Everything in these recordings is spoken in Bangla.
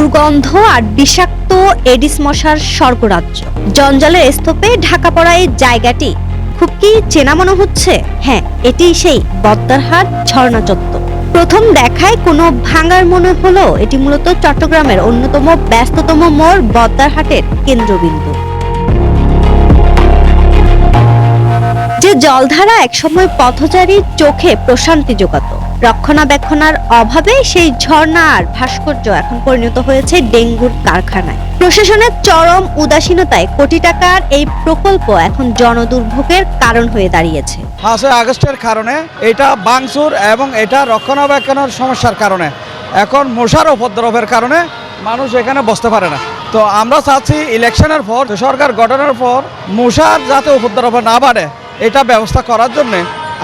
দুর্গন্ধ আর বিষাক্ত এডিস মশার স্বর্গরাজ্য। জঞ্জালের স্তূপে ঢাকা পড়া এই জায়গাটি খুব কি চেনা মনে হচ্ছে? হ্যাঁ, এটি সেই বদ্দারহাট ঝর্ণা চত্বর। প্রথম দেখায় কোনো ভাঙার মনে হলো এটি মূলত চট্টগ্রামের অন্যতম ব্যস্ততম মোড় বদ্দারহাটের কেন্দ্রবিন্দু। যে জলধারা একসময় পথচারীর চোখে প্রশান্তি জোগাত, রক্ষণাবেক্ষণের অভাবে সেই ঝর্ণা আর ভাস্কর্য এখন পরিণত হয়েছে ডেঙ্গুর কারখানায়। প্রশাসনের চরম উদাসীনতায় কোটি টাকার এই প্রকল্প এখন জনদুর্ভোগের কারণ হয়ে দাঁড়িয়েছে। 5 আগস্টের কারণে এটা ভাঙচুর এবং এটা রক্ষণাবেক্ষণের সমস্যার কারণে এখন মশার উপদ্রবের কারণে মানুষ এখানে বসতে পারে না। তো আমরা চাচ্ছি ইলেকশনের পর সরকার গঠনের পর মশার যাতে উপদ্রব না বাড়ে এটা ব্যবস্থা করার জন্য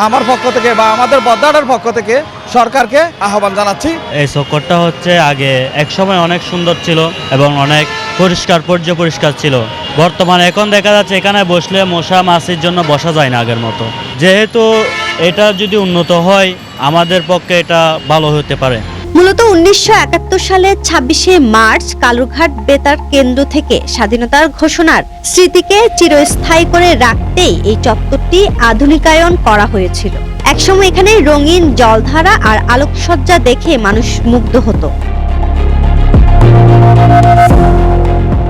আমার পক্ষ থেকে বা আমাদের বদ্দারহাটের পক্ষ থেকে সরকারকে আহ্বান জানাচ্ছি। এই চক্করটা হচ্ছে আগে এক সময় অনেক সুন্দর ছিল এবং অনেক পরিষ্কার ছিল। বর্তমানে এখন দেখা যাচ্ছে এখানে বসলে মশা মাছির জন্য বসা যায় না আগের মতো। যেহেতু এটা যদি উন্নত হয় আমাদের পক্ষে এটা ভালো হতে পারে। মূলত 1971 সালে 26শে মার্চ কালুরঘাট বেতার কেন্দ্র থেকে স্বাধীনতার ঘোষণার স্মৃতিকে চিরস্থায়ী করে রাখতেই এই চত্বরটি আধুনিকায়ন করা হয়েছিল। একসময় এখানে রঙিন জলধারা আর আলোকসজ্জা দেখে মানুষ মুগ্ধ হতো।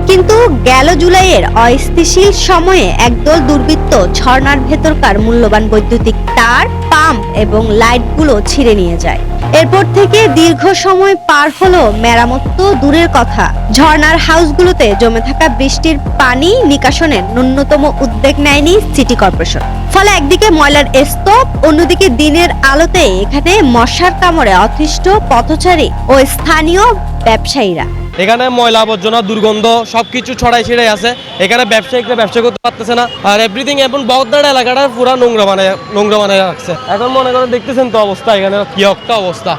কিন্তু গেল জুলাইয়ের অস্থিতিশীল সময়ে একদল দুর্বৃত্ত ঝর্ণার ভেতরকার মূল্যবান বৈদ্যুতিক তার, পাম্প এবং লাইটগুলো ছিঁড়ে নিয়ে যায়। এরপর থেকে দীর্ঘ সময় পার হলো, মেরামত তো দূরের কথা, ঝর্ণার হাউসগুলোতে জমে থাকা বৃষ্টির পানি নিকাশনের ন্যূনতম উদ্যোগ নেয়নি সিটি কর্পোরেশন। ফলে একদিকে ময়লার স্তূপ, অন্যদিকে দিনের আলোতে এখানে মশার কামড়ে অতিষ্ঠ পথচারী ও স্থানীয় ব্যবসায়ীরা। এখানে ময়লা আবর্জনা দুর্গন্ধ সবকিছু ছড়াই ছিড়াই আছে। এখানে ব্যবসায়িকরা ব্যবসা করতে পারতেছে না, আর এভরিথিং এখন বদ্দারহাট এলাকাটা পুরো নোংরা বানায় রাখছে। এখন মনে করেন দেখতেছেন তো অবস্থা, এখানে কি একটা অবস্থা।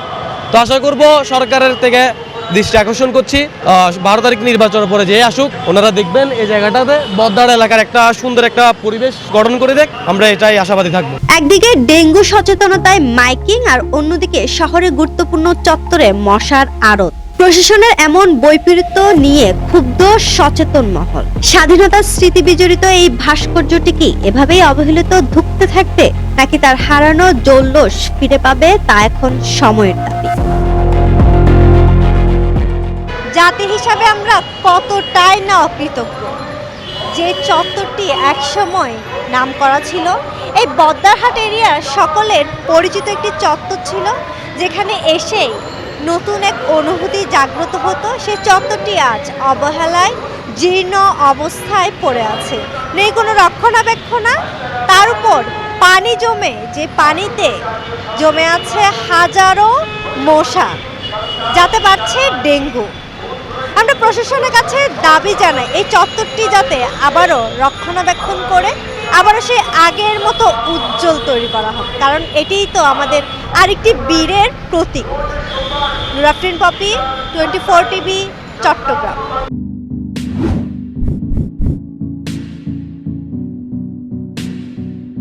তো আশা করব সরকারের থেকে দৃষ্টি আকর্ষণ করছি, 12 তারিখ নির্বাচনের পরে যে আসুক ওনারা দেখবেন এই জায়গাটাতে বদ্দারহাট এলাকার একটা সুন্দর একটা পরিবেশ গঠন করে দেখ, আমরা এটাই আশাবাদী থাকবো। একদিকে ডেঙ্গু সচেতনতায় মাইকিং আর অন্যদিকে শহরের গুরুত্বপূর্ণ চত্বরে মশার আড়ত। প্রশাসনের এমন বৈপরীত্য নিয়ে ক্ষুব্ধ সচেতন মহল। স্বাধীনতার স্মৃতি বিজড়িত এই ভাস্কর্যটি কি এভাবেই অবহেলিত ধুঁকতে থাকবে, নাকি তার হারানো জৌলস ফিরে পাবে, তা এখন সময়ের দাবি। জাতি হিসাবে আমরা কতটাই না অকৃতজ্ঞ যে চত্বরটি একসময় নাম করা ছিল। এই বদ্দারহাট এরিয়ার সকলের পরিচিত একটি চত্বর ছিল, যেখানে এসেই নতুন এক অনুভূতি জাগ্রত হতো। সেই চত্বরটি আজ অবহেলায় জীর্ণ অবস্থায় পড়ে আছে, নেই কোনো রক্ষণাবেক্ষণ। তার উপর পানি জমে, যে পানিতে জমে আছে হাজারো মশা, যাতে বাড়ছে ডেঙ্গু। আমরা প্রশাসনের কাছে দাবি জানাই এই চত্বরটি যাতে আবারও রক্ষণাবেক্ষণ করে আবারও সেই আগের মতো উজ্জ্বল তৈরি করা হবে, কারণ এটিই তো আমাদের আরেকটি বীরের প্রতীক। নুরাফরিন পপি, 24 টিভি, চট্টগ্রাম।